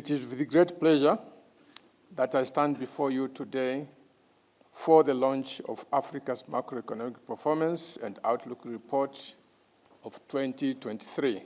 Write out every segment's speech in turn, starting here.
It is with great pleasure that I stand before you today for the launch of Africa's Macroeconomic Performance and Outlook Report of 2023.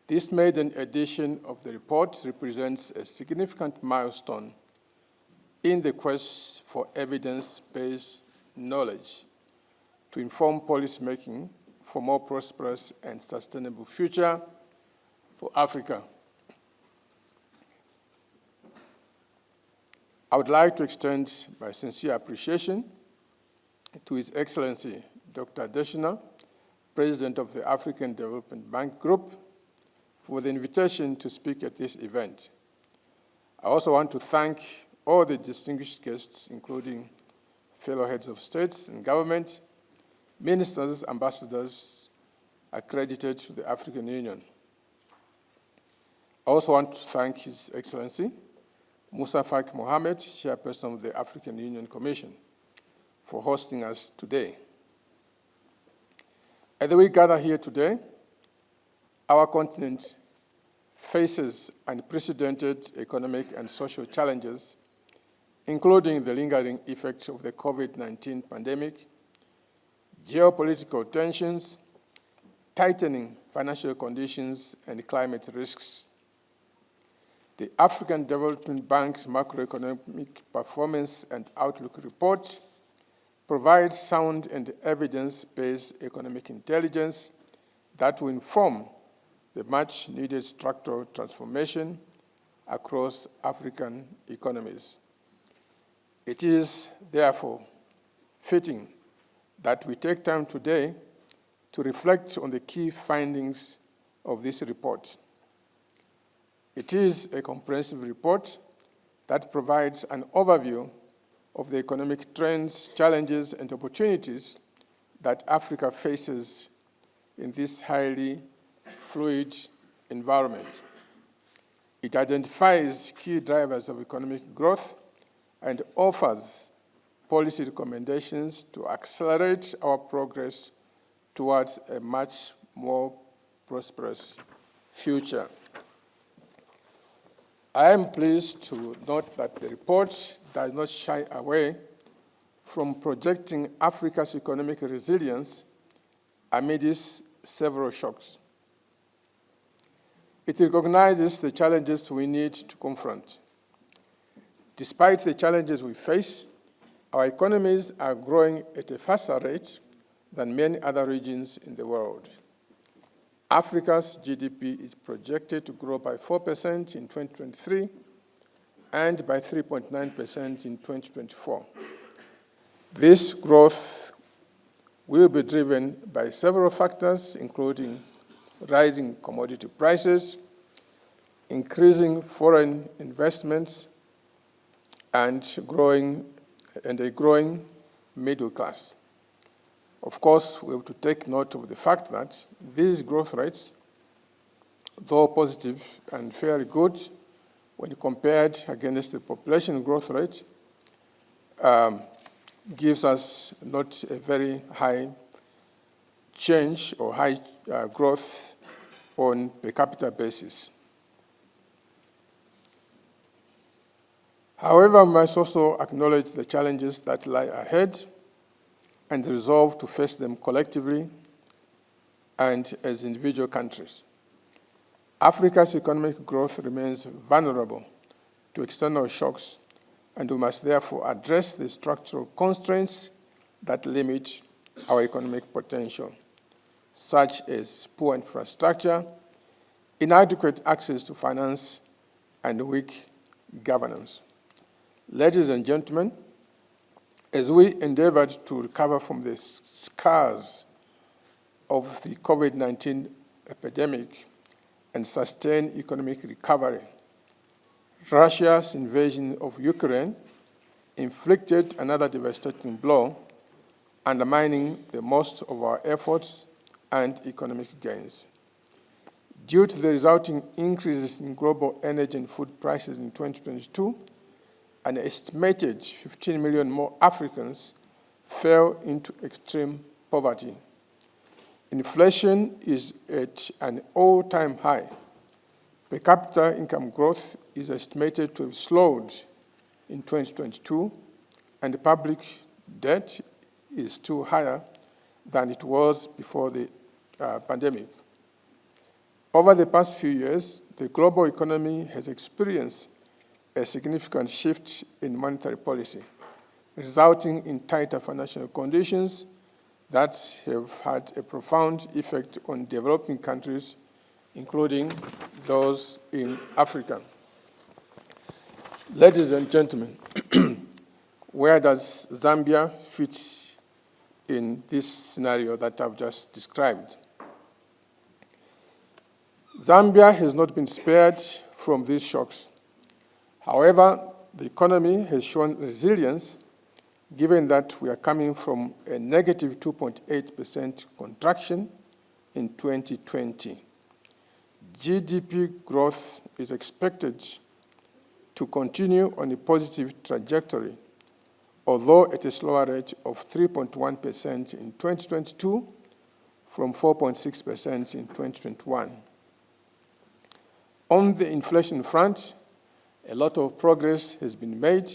This maiden edition of the report represents a significant milestone in the quest for evidence-based knowledge to inform policymaking for a more prosperous and sustainable future for Africa. I would like to extend my sincere appreciation to His Excellency Dr. Adesina, President of the African Development Bank Group, for the invitation to speak at this event. I also want to thank all the distinguished guests, including fellow heads of states and government, ministers, ambassadors accredited to the African Union. I also want to thank His Excellency Musa Faki Mohammed, Chairperson of the African Union Commission, for hosting us today. As we gather here today, our continent faces unprecedented economic and social challenges, including the lingering effects of the COVID-19 pandemic, geopolitical tensions, tightening financial conditions, and climate risks. The African Development Bank's Macroeconomic Performance and Outlook Report provides sound and evidence-based economic intelligence that will inform the much-needed structural transformation across African economies. It is, therefore, fitting that we take time today to reflect on the key findings of this report. It is a comprehensive report that provides an overview of the economic trends, challenges, and opportunities that Africa faces in this highly fluid environment. It identifies key drivers of economic growth and offers policy recommendations to accelerate our progress towards a much more prosperous future. I am pleased to note that the report does not shy away from projecting Africa's economic resilience amidst several shocks. It recognizes the challenges we need to confront. Despite the challenges we face, our economies are growing at a faster rate than many other regions in the world. Africa's GDP is projected to grow by 4% in 2023 and by 3.9% in 2024. This growth will be driven by several factors, including rising commodity prices, increasing foreign investments, and a growing middle class. Of course, we have to take note of the fact that these growth rates, though positive and fairly good when compared against the population growth rate, gives us not a very high change or high growth on per capita basis. However, we must also acknowledge the challenges that lie ahead and resolve to face them collectively and as individual countries. Africa's economic growth remains vulnerable to external shocks, and we must therefore address the structural constraints that limit our economic potential, such as poor infrastructure, inadequate access to finance, and weak governance. Ladies and gentlemen, as we endeavored to recover from the scars of the COVID-19 epidemic and sustain economic recovery, Russia's invasion of Ukraine inflicted another devastating blow, undermining the most of our efforts and economic gains. Due to the resulting increases in global energy and food prices in 2022, an estimated 15 million more Africans fell into extreme poverty. Inflation is at an all-time high, Per capita income growth is estimated to have slowed in 2022, and the public debt is still higher than it was before the pandemic. Over the past few years, the global economy has experienced a significant shift in monetary policy, resulting in tighter financial conditions that have had a profound effect on developing countries, including those in Africa. Ladies and gentlemen, where does Zambia fit in this scenario that I've just described? Zambia has not been spared from these shocks. However, the economy has shown resilience, given that we are coming from a negative 2.8% contraction in 2020. GDP growth is expected to continue on a positive trajectory, although at a slower rate of 3.1% in 2022 from 4.6% in 2021. On the inflation front, a lot of progress has been made.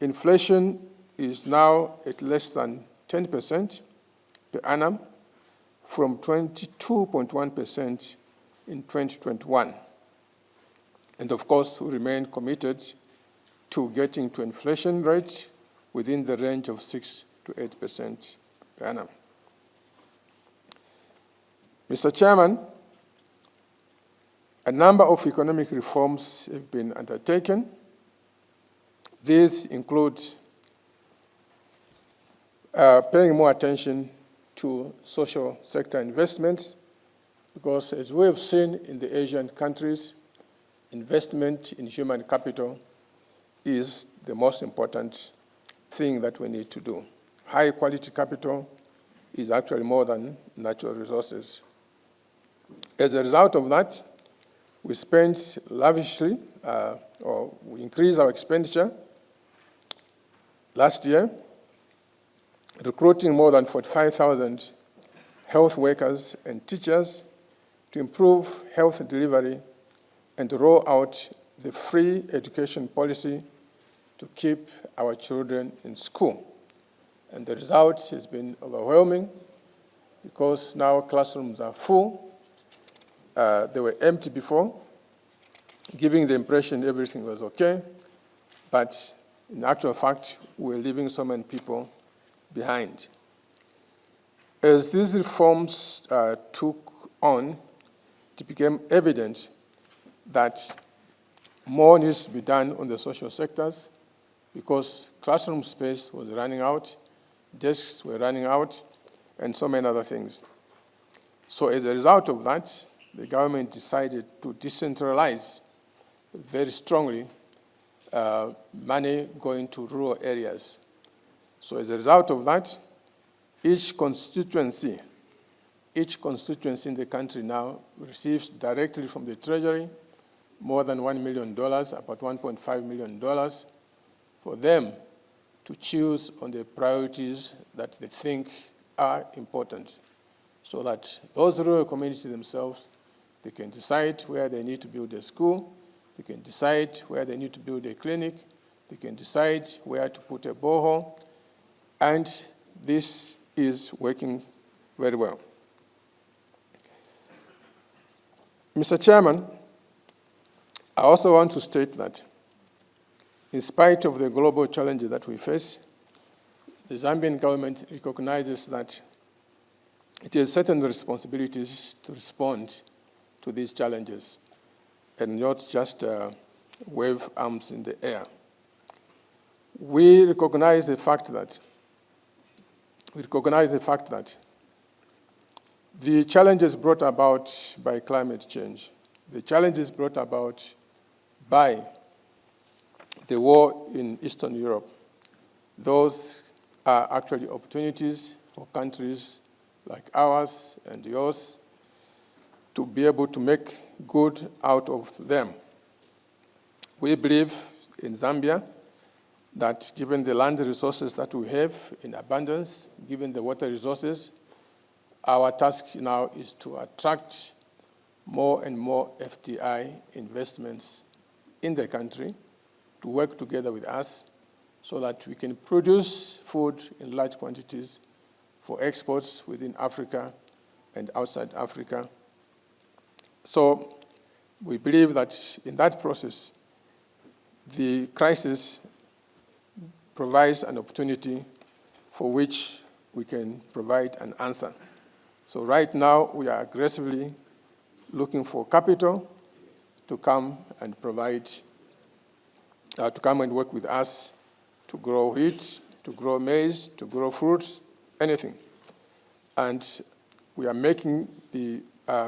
Inflation is now at less than 10% per annum from 22.1% in 2021. And of course, we remain committed to getting to inflation rate within the range of 6 to 8% per annum. Mr. Chairman, a number of economic reforms have been undertaken. These include paying more attention to social sector investments, because as we have seen in the Asian countries, investment in human capital is the most important thing that we need to do. High quality capital is actually more than natural resources. As a result of that, we spent lavishly, or we increased our expenditure last year, recruiting more than 45,000 health workers and teachers to improve health delivery and to roll out the free education policy to keep our children in school. And the result has been overwhelming, because now classrooms are full. They were empty before, giving the impression everything was okay, but in actual fact, we're leaving so many people behind. As these reforms took on, it became evident that more needs to be done on the social sectors, because classroom space was running out, desks were running out, and so many other things. So as a result of that, the government decided to decentralize very strongly money going to rural areas. So as a result of that, each constituency in the country now receives directly from the Treasury more than $1 million, about $1.5 million, for them to choose on the priorities that they think are important, so that those rural communities themselves, they can decide where they need to build a school, they can decide where they need to build a clinic, they can decide where to put a borehole, and this is working very well. Mr. Chairman, I also want to state that in spite of the global challenges that we face, the Zambian government recognizes that it has certain responsibilities to respond to these challenges and not just wave arms in the air. We recognize the fact that the challenges brought about by climate change, the challenges brought about by the war in Eastern Europe, those are actually opportunities for countries like ours and yours to be able to make good out of them. We believe in Zambia that given the land resources that we have in abundance, given the water resources, our task now is to attract more and more FDI investments in the country to work together with us so that we can produce food in large quantities for exports within Africa and outside Africa. So we believe that in that process, the crisis provides an opportunity for which we can provide an answer. So right now, we are aggressively looking for capital to come and provide, to come and work with us to grow wheat, to grow maize, to grow fruits, anything. And we are making the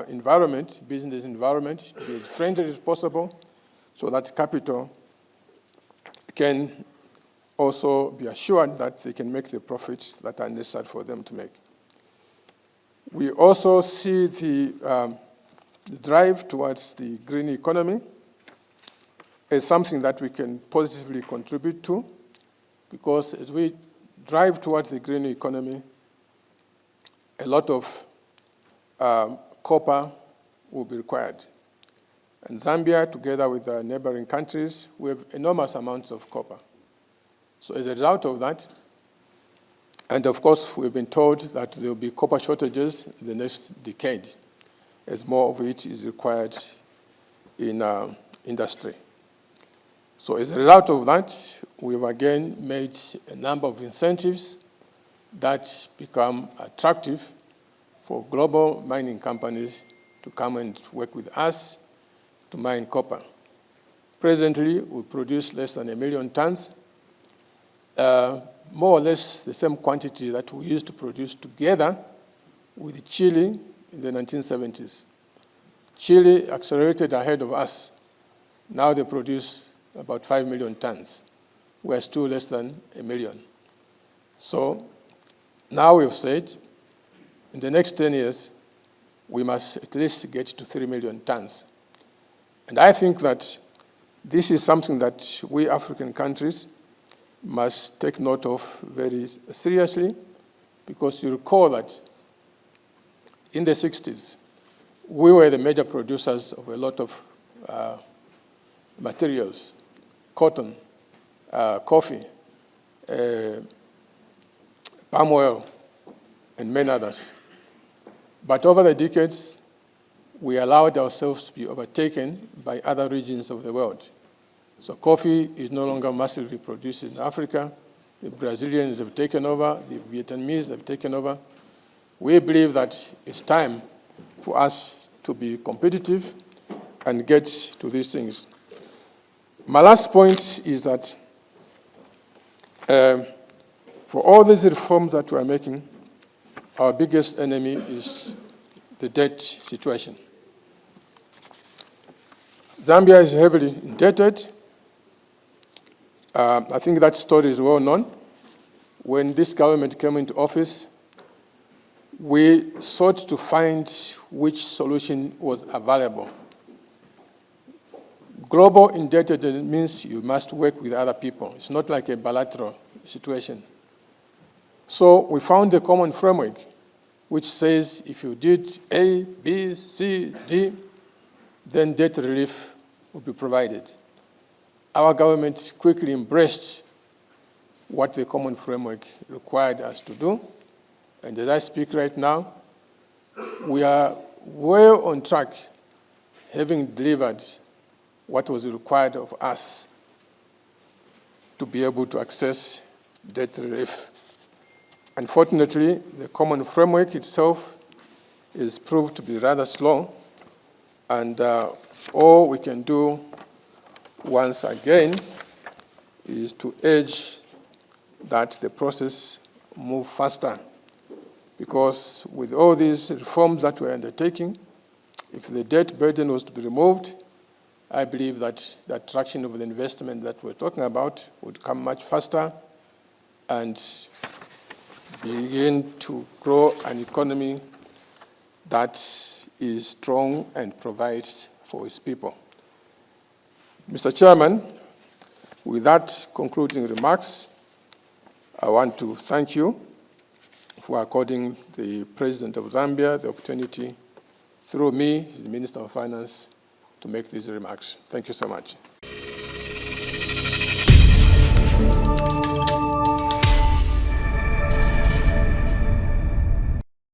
environment, business environment, to be as friendly as possible so that capital can also be assured that they can make the profits that are necessary for them to make. We also see the drive towards the green economy as something that we can positively contribute to, because as we drive towards the green economy, a lot of copper will be required. And Zambia, together with the neighboring countries, we have enormous amounts of copper. So as a result of that, and of course, we've been told that there will be copper shortages in the next decade, as more of it is required in industry. So as a result of that, we've again made a number of incentives that become attractive for global mining companies to come and work with us to mine copper. Presently, we produce less than 1 million tons, more or less the same quantity that we used to produce together with Chile in the 1970s. Chile accelerated ahead of us. Now they produce about 5 million tons. We're still less than 1 million. So now we've said, in the next 10 years, we must at least get to 3 million tons. And I think that this is something that we African countries must take note of very seriously, because you recall that in the 60s, we were the major producers of a lot of materials, cotton, coffee, palm oil, and many others. But over the decades, we allowed ourselves to be overtaken by other regions of the world. So coffee is no longer massively produced in Africa. The Brazilians have taken over. The Vietnamese have taken over. We believe that it's time for us to be competitive and get to these things. My last point is that for all these reforms that we are making, our biggest enemy is the debt situation. Zambia is heavily indebted. I think that story is well known. When this government came into office, we sought to find which solution was available. Global indebtedness means you must work with other people. It's not like a bilateral situation. So we found a common framework which says if you did A, B, C, D, then debt relief will be provided. Our government quickly embraced what the common framework required us to do. And as I speak right now, we are well on track, having delivered what was required of us to be able to access debt relief. Unfortunately, the common framework itself is proved to be rather slow, and all we can do once again is to urge that the process move faster, because with all these reforms that we're undertaking, if the debt burden was to be removed, I believe that the attraction of the investment that we're talking about would come much faster and begin to grow an economy that is strong and provides for its people. Mr. Chairman, with that concluding remarks, I want to thank you for according the President of Zambia the opportunity through me, the Minister of Finance, to make these remarks. Thank you so much.